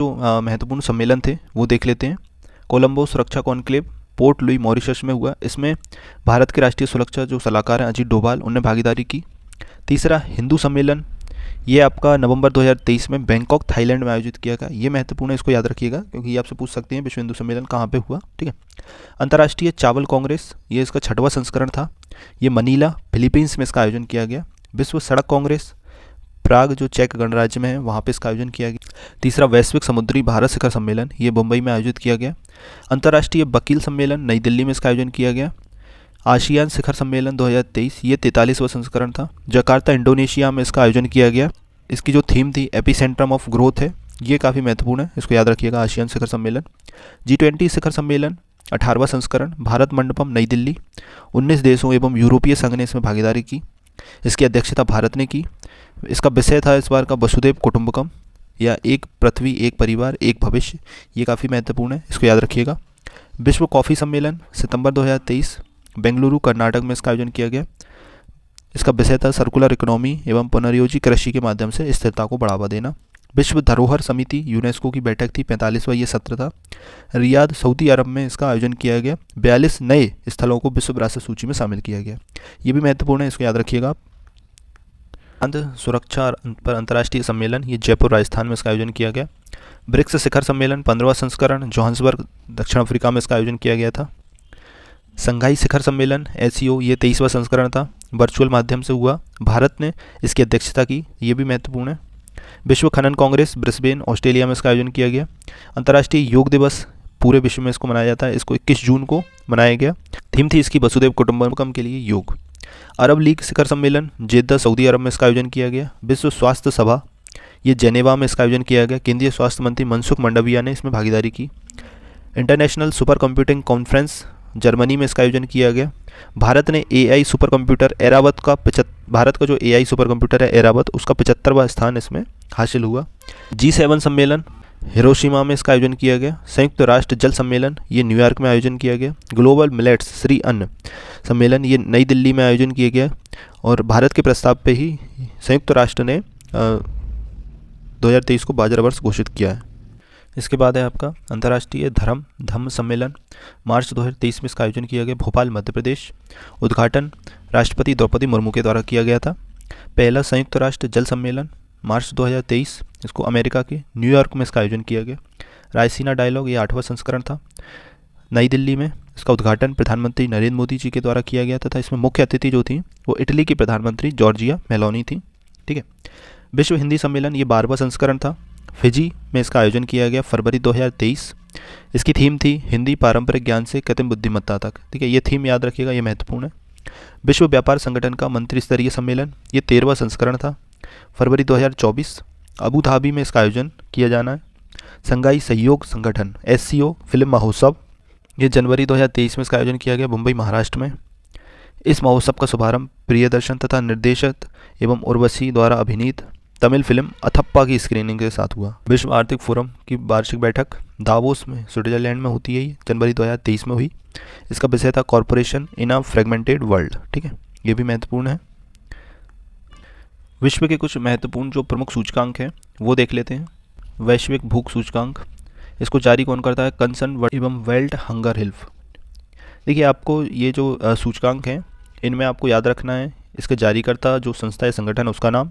जो महत्वपूर्ण सम्मेलन थे वो देख लेते हैं। कोलंबो सुरक्षा कॉन्क्लेव पोर्ट लुई मॉरिशस में हुआ। इसमें भारत के राष्ट्रीय सुरक्षा जो सलाहकार हैं अजीत डोभाल, उन्होंने भागीदारी की। तीसरा हिंदू सम्मेलन, ये आपका नवंबर 2023 में बैंकॉक थाईलैंड में आयोजित किया गया। ये महत्वपूर्ण है, इसको याद रखिएगा क्योंकि ये आपसे पूछ सकते हैं विश्व हिंदू सम्मेलन कहाँ पे हुआ। ठीक है। अंतर्राष्ट्रीय चावल कांग्रेस, ये इसका 6वां संस्करण था। ये मनीला फिलीपींस में इसका आयोजन किया गया। विश्व सड़क कांग्रेस प्राग जो चेक गणराज्य में है वहाँ पे इसका आयोजन किया गया। तीसरा वैश्विक समुद्री भारत शिखर सम्मेलन, ये मुंबई में आयोजित किया गया। अंतर्राष्ट्रीय वकील सम्मेलन नई दिल्ली में इसका आयोजन किया गया। आसियान शिखर सम्मेलन 2023, ये 43वां संस्करण था। जकार्ता इंडोनेशिया में इसका आयोजन किया गया। इसकी जो थीम थी एपिसेंट्रम ऑफ ग्रोथ है, ये काफ़ी महत्वपूर्ण है, इसको याद रखिएगा। आसियान शिखर सम्मेलन। G20 शिखर सम्मेलन 18वां संस्करण, भारत मंडपम नई दिल्ली। 19 देशों एवं यूरोपीय संघ ने इसमें भागीदारी की। इसकी अध्यक्षता भारत ने की। इसका विषय था इस बार का वसुधैव कुटुंबकम, या एक पृथ्वी एक परिवार एक भविष्य। ये काफ़ी महत्वपूर्ण है, इसको याद रखिएगा। विश्व कॉफ़ी सम्मेलन सितंबर 2023, बेंगलुरु कर्नाटक में इसका आयोजन किया गया। इसका विषय था सर्कुलर इकोनॉमी एवं पुनर्योजी कृषि के माध्यम से स्थिरता को बढ़ावा देना। विश्व धरोहर समिति यूनेस्को की बैठक थी, 45वां ये सत्र था। रियाद सऊदी अरब में इसका आयोजन किया गया। 42 नए स्थलों को विश्व विरासत सूची में शामिल किया गया। ये भी महत्वपूर्ण है, इसको याद रखिएगा आप। सुरक्षा पर अंतर्राष्ट्रीय सम्मेलन, ये जयपुर राजस्थान में इसका आयोजन किया गया। ब्रिक्स शिखर सम्मेलन 15वां संस्करण, जोहान्सबर्ग दक्षिण अफ्रीका में इसका आयोजन किया गया था। संघाई शिखर सम्मेलन SCO, ये 23वां संस्करण था, वर्चुअल माध्यम से हुआ। भारत ने इसकी अध्यक्षता की, ये भी महत्वपूर्ण है। विश्व खनन कांग्रेस ब्रिस्बेन ऑस्ट्रेलिया में इसका आयोजन किया गया। अंतर्राष्ट्रीय योग दिवस पूरे विश्व में इसको मनाया जाता है, इसको 21 जून को मनाया गया। थीम थी इसकी वसुधैव कुटुंबकम के लिए योग। अरब लीग शिखर सम्मेलन जेद्दा सऊदी अरब में इसका आयोजन किया गया। विश्व स्वास्थ्य सभा, ये जेनेवा में इसका आयोजन किया गया। केंद्रीय स्वास्थ्य मंत्री मनसुख मांडविया ने इसमें भागीदारी की। International super computing conference Germany में इसका आयोजन किया गया। भारत ने AI सुपर कंप्यूटर एरावत का भारत का जो AI सुपर कंप्यूटर है एरावत, उसका 75वां स्थान इसमें हासिल हुआ। G7 सम्मेलन हिरोशिमा में इसका आयोजन किया गया। संयुक्त राष्ट्र जल सम्मेलन, ये न्यूयॉर्क में आयोजन किया गया। ग्लोबल मिलेट्स श्री अन्न सम्मेलन, ये नई दिल्ली में आयोजन किया गया। और भारत के प्रस्ताव पे ही संयुक्त राष्ट्र ने 2023 को बाजरा वर्ष घोषित किया है। इसके बाद है आपका अंतर्राष्ट्रीय धम्म सम्मेलन, मार्च 2023 में इसका आयोजन किया गया, भोपाल मध्य प्रदेश। उद्घाटन राष्ट्रपति द्रौपदी मुर्मू के द्वारा किया गया था। पहला संयुक्त राष्ट्र जल सम्मेलन मार्च 2023, इसको अमेरिका के न्यूयॉर्क में इसका आयोजन किया गया। रायसीना डायलॉग, ये 8वां संस्करण था, नई दिल्ली में। इसका उद्घाटन प्रधानमंत्री नरेंद्र मोदी जी के द्वारा किया गया तथा इसमें मुख्य अतिथि जो थी वो इटली की प्रधानमंत्री जॉर्जिया मेलोनी थी। ठीक है। विश्व हिंदी सम्मेलन, ये 12वां संस्करण था, फिजी में इसका आयोजन किया गया फरवरी 2023। इसकी थीम थी हिंदी पारंपरिक ज्ञान से कृत्रिम बुद्धिमत्ता तक। ठीक है, ये थीम याद रखिएगा, ये महत्वपूर्ण है। विश्व व्यापार संगठन का मंत्री स्तरीय सम्मेलन, ये 13वां संस्करण था, फरवरी 2024, अबू धाबी में इसका आयोजन किया जाना है। संघाई सहयोग संगठन SCO फिल्म महोत्सव, ये जनवरी 2023 में इसका आयोजन किया गया मुंबई महाराष्ट्र में। इस महोत्सव का शुभारंभ प्रियदर्शन तथा निर्देशक एवं उर्वशी द्वारा अभिनीत तमिल फिल्म अथप्पा की स्क्रीनिंग के साथ हुआ। विश्व आर्थिक फोरम की वार्षिक बैठक दावोस में स्विट्जरलैंड में होती है, जनवरी 2023 में हुई। इसका विषय था कॉरपोरेशन इन अ फ्रेगमेंटेड वर्ल्ड। ठीक है, ये भी महत्वपूर्ण है। विश्व के कुछ महत्वपूर्ण जो प्रमुख सूचकांक हैं वो देख लेते हैं। वैश्विक भूख सूचकांक, इसको जारी कौन करता है? कंसर्न एवं वर्ल्ड हंगर हेल्थ। देखिए, आपको ये जो सूचकांक हैं इनमें आपको याद रखना है इसके जारीकर्ता जो संस्था या संगठन है उसका नाम।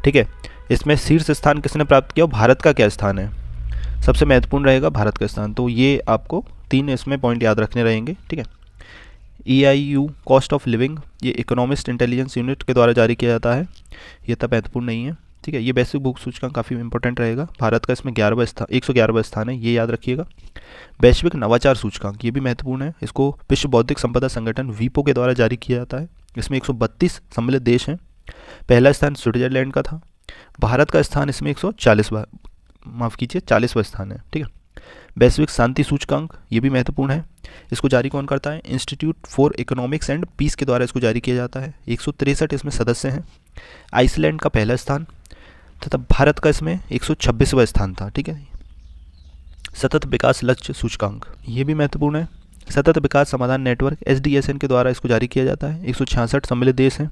ठीक है, इसमें शीर्ष स्थान किसने प्राप्त किया, भारत का क्या स्थान है, सबसे महत्वपूर्ण रहेगा भारत का स्थान। तो ये आपको 3 इसमें पॉइंट याद रखने रहेंगे। ठीक है। EIU कॉस्ट ऑफ लिविंग, ये इकोनॉमिस्ट इंटेलिजेंस यूनिट के द्वारा जारी किया जाता है, ये तब महत्वपूर्ण नहीं है। ठीक है, ये वैश्विक भूख सूचकांक काफ़ी इंपॉर्टेंट रहेगा। भारत का इसमें 111वां स्थान है, ये याद रखिएगा। वैश्विक नवाचार सूचकांक, ये भी महत्वपूर्ण है, इसको विश्व बौद्धिक संपदा संगठन WIPO के द्वारा जारी किया जाता है। इसमें 132 सम्मिलित देश हैं। पहला स्थान स्विट्जरलैंड का था। भारत का स्थान इसमें 40वां स्थान है। ठीक है। वैश्विक शांति सूचकांक, ये भी महत्वपूर्ण है, इसको जारी कौन करता है? Institute for Economics and Peace के द्वारा इसको जारी किया जाता है। 163 इसमें सदस्य हैं। आइसलैंड का पहला स्थान तथा भारत का इसमें 126वां स्थान था। ठीक है। सतत विकास लक्ष्य सूचकांक, ये भी महत्वपूर्ण है। सतत विकास समाधान नेटवर्क SDSN के द्वारा इसको जारी किया जाता है। 166 सम्मिलित देश हैं।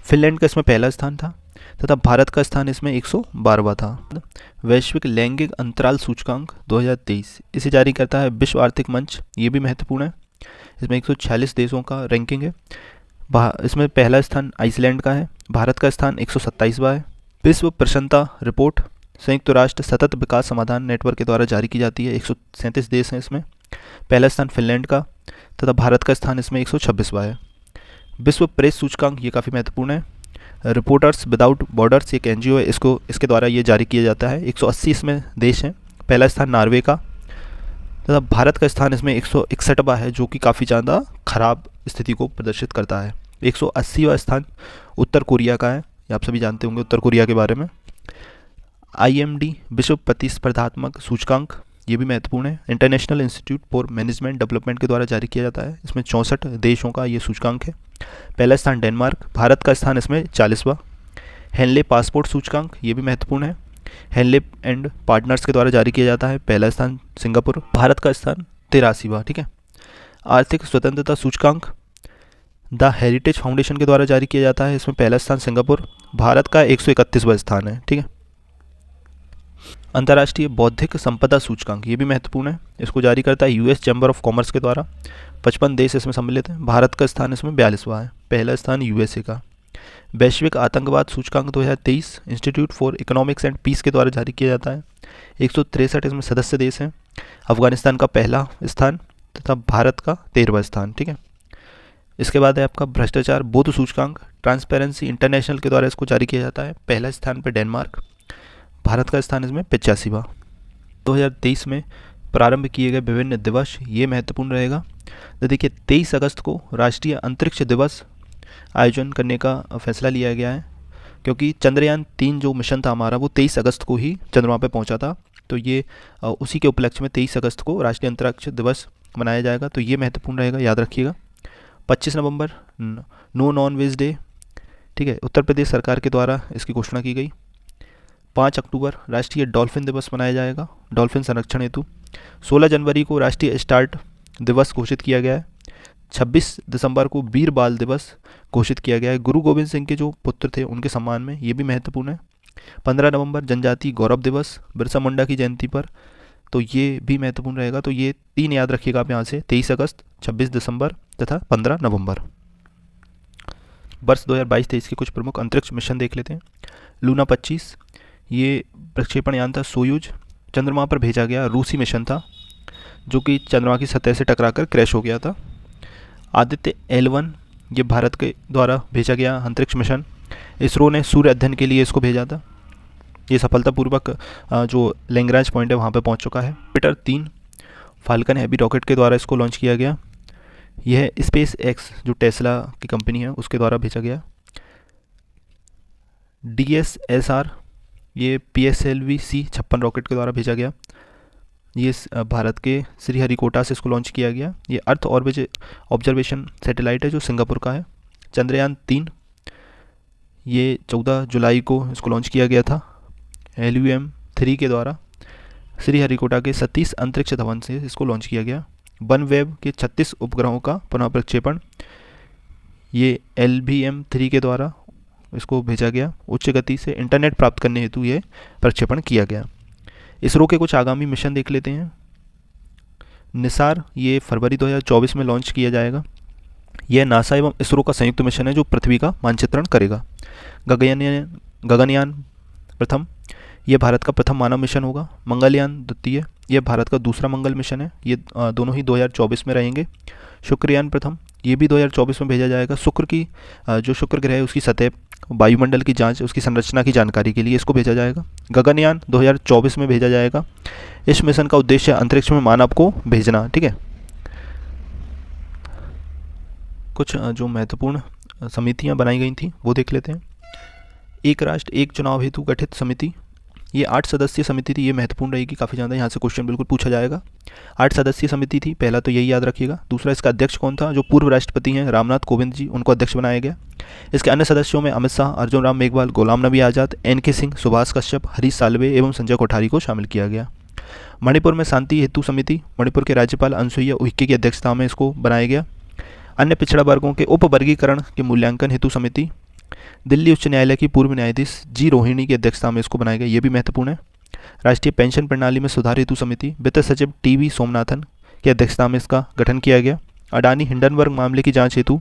फिनलैंड का इसमें पहला स्थान था। तथा भारत का स्थान इसमें 112वां था। वैश्विक लैंगिक अंतराल सूचकांक 2023 इसे जारी करता है विश्व आर्थिक मंच, ये भी महत्वपूर्ण है। इसमें 146 देशों का रैंकिंग है। इसमें पहला स्थान आइसलैंड का है, भारत का स्थान 127वां है। विश्व प्रसन्नता रिपोर्ट संयुक्त राष्ट्र सतत विकास समाधान नेटवर्क के द्वारा जारी की जाती है। 137 देश हैं इसमें। पहला स्थान फिनलैंड का तथा भारत का स्थान इसमें 126वां है। विश्व प्रेस सूचकांक ये काफ़ी महत्वपूर्ण है। रिपोर्टर्स विदाउट बॉर्डर्स एक एनजीओ है, इसके द्वारा ये जारी किया जाता है। 180 इसमें देश हैं। पहला स्थान नॉर्वे का तथा भारत का स्थान इसमें 161वां है, जो कि काफ़ी ज़्यादा खराब स्थिति को प्रदर्शित करता है। 180वां स्थान उत्तर कोरिया का है, ये आप सभी जानते होंगे उत्तर कोरिया के बारे में। IMD विश्व प्रतिस्पर्धात्मक सूचकांक ये भी महत्वपूर्ण है। International institute for management development के द्वारा जारी किया जाता है। इसमें 64 देशों का ये सूचकांक है। पहला स्थान डेनमार्क, भारत का स्थान इसमें 40वां। हेनले पासपोर्ट सूचकांक ये भी महत्वपूर्ण है। हेनले एंड पार्टनर्स के द्वारा जारी किया जाता है। पहला स्थान सिंगापुर, भारत का स्थान 83वां। ठीक है। आर्थिक स्वतंत्रता सूचकांक द हेरिटेज फाउंडेशन के द्वारा जारी किया जाता है। इसमें पहला स्थान सिंगापुर, भारत का 131वां स्थान है। ठीक है। अंतर्राष्ट्रीय बौद्धिक संपदा सूचकांक ये भी महत्वपूर्ण है। इसको जारी करता है US चैम्बर ऑफ कॉमर्स के द्वारा। 55 देश इसमें सम्मिलित हैं। भारत का स्थान इसमें 42वां है। पहला स्थान USA का। वैश्विक आतंकवाद सूचकांक 2023 Institute for Economics and Peace के द्वारा जारी किया जाता है। 163 इसमें सदस्य देश हैं। अफगानिस्तान का पहला स्थान तथा भारत का 13वां स्थान। ठीक है। इसके बाद है आपका भ्रष्टाचार बोध सूचकांक, ट्रांसपेरेंसी इंटरनेशनल के द्वारा इसको जारी किया जाता है। पहला स्थान पर डेनमार्क, भारत का स्थान इसमें 85वां। 2023 में प्रारंभ किए गए विभिन्न दिवस ये महत्वपूर्ण रहेगा। तो देखिए 23 अगस्त को राष्ट्रीय अंतरिक्ष दिवस आयोजन करने का फैसला लिया गया है, क्योंकि चंद्रयान 3 जो मिशन था हमारा वो 23 अगस्त को ही चंद्रमा पर पहुंचा था। तो ये उसी के उपलक्ष्य में 23 अगस्त को राष्ट्रीय अंतरिक्ष दिवस मनाया जाएगा। तो ये महत्वपूर्ण रहेगा, याद रखिएगा। 25 नवंबर नो नॉन वेज डे। ठीक है, उत्तर प्रदेश सरकार के द्वारा इसकी घोषणा की गई। 5 अक्टूबर राष्ट्रीय डॉल्फिन दिवस मनाया जाएगा, डॉल्फिन संरक्षण हेतु। 16 जनवरी को राष्ट्रीय स्टार्ट दिवस घोषित किया गया है। 26 दिसंबर को वीर बाल दिवस घोषित किया गया है, गुरु गोविंद सिंह के जो पुत्र थे उनके सम्मान में, ये भी महत्वपूर्ण है। 15 नवंबर जनजाति गौरव दिवस, बिरसा मुंडा की जयंती पर, तो ये भी महत्वपूर्ण रहेगा। तो ये 3 याद रखिएगा आप यहाँ से, 23 अगस्त, 26 दिसंबर तथा 15 नवंबर। वर्ष 2022-23 के कुछ प्रमुख अंतरिक्ष मिशन देख लेते हैं। लूना 25 ये प्रक्षेपण यान था, सोयूज चंद्रमा पर भेजा गया रूसी मिशन था, जो कि चंद्रमा की सतह से टकराकर क्रैश हो गया था। आदित्य L1 ये भारत के द्वारा भेजा गया अंतरिक्ष मिशन, इसरो ने सूर्य अध्ययन के लिए इसको भेजा था। ये सफलतापूर्वक जो लैग्रांज पॉइंट है वहाँ पे पहुँच चुका है। जुपिटर 3 फाल्कन हैवी रॉकेट के द्वारा इसको लॉन्च किया गया। यह स्पेस एक्स जो टेस्ला की कंपनी है उसके द्वारा भेजा गया। DSSR ये PSLV-C 56 रॉकेट के द्वारा भेजा गया। ये भारत के श्रीहरिकोटा से इसको लॉन्च किया गया। ये अर्थ ऑब्जर्वेशन सैटेलाइट है जो सिंगापुर का है। चंद्रयान 3 ये 14 जुलाई को इसको लॉन्च किया गया था LUM-3 के द्वारा। श्रीहरिकोटा के सतीश अंतरिक्ष धवन से इसको लॉन्च किया गया। वनवेव के 36 उपग्रहों का पुनः प्रक्षेपण ये LVM-3 के द्वारा इसको भेजा गया। उच्च गति से इंटरनेट प्राप्त करने हेतु ये प्रक्षेपण किया गया। इसरो के कुछ आगामी मिशन देख लेते हैं। निसार ये फरवरी 2024 में लॉन्च किया जाएगा। यह नासा एवं इसरो का संयुक्त मिशन है जो पृथ्वी का मानचित्रण करेगा। गगनयान प्रथम ये भारत का प्रथम मानव मिशन होगा। मंगलयान द्वितीय ये भारत का दूसरा मंगल मिशन है। ये दोनों ही 2024 में रहेंगे। शुक्रयान प्रथम ये भी 2024 में भेजा जाएगा। शुक्र की जो शुक्र ग्रह है उसकी सतह, वायुमंडल की जांच, उसकी संरचना की जानकारी के लिए इसको भेजा जाएगा। गगनयान 2024 में भेजा जाएगा। इस मिशन का उद्देश्य अंतरिक्ष में मानव को भेजना। ठीक है। कुछ जो महत्वपूर्ण समितियां बनाई गई थी वो देख लेते हैं। एक राष्ट्र एक चुनाव हेतु गठित समिति, ये 8 सदस्यीय समिति थी। ये महत्वपूर्ण रहेगी काफ़ी ज़्यादा, यहाँ से क्वेश्चन बिल्कुल पूछा जाएगा। 8 सदस्यीय समिति थी, पहला तो यही याद रखिएगा। दूसरा इसका अध्यक्ष कौन था, जो पूर्व राष्ट्रपति हैं रामनाथ कोविंद जी, उनको अध्यक्ष बनाया गया। इसके अन्य सदस्यों में अमित शाह, अर्जुन राम मेघवाल, गुलाम नबी आज़ाद, NK सिंह, सुभाष कश्यप, हरीश साल्वे एवं संजय कोठारी को शामिल किया गया। मणिपुर में शांति हेतु समिति, मणिपुर के राज्यपाल अनुसुईया उइके की अध्यक्षता में इसको बनाया गया। अन्य पिछड़ा वर्गों के उप वर्गीकरण के मूल्यांकन हेतु समिति, दिल्ली उच्च न्यायालय की पूर्व न्यायाधीश जी रोहिणी की अध्यक्षता में इसको बनाया गया, ये भी महत्वपूर्ण है। राष्ट्रीय पेंशन प्रणाली में सुधार हेतु समिति, वित्त सचिव टीवी सोमनाथन की अध्यक्षता में इसका गठन किया गया। अडानी हिंडनबर्ग मामले की जांच हेतु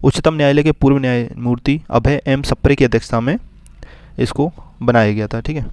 उच्चतम न्यायालय के पूर्व न्यायमूर्ति अभय एम सप्रे की अध्यक्षता में इसको बनाया गया था। ठीक है।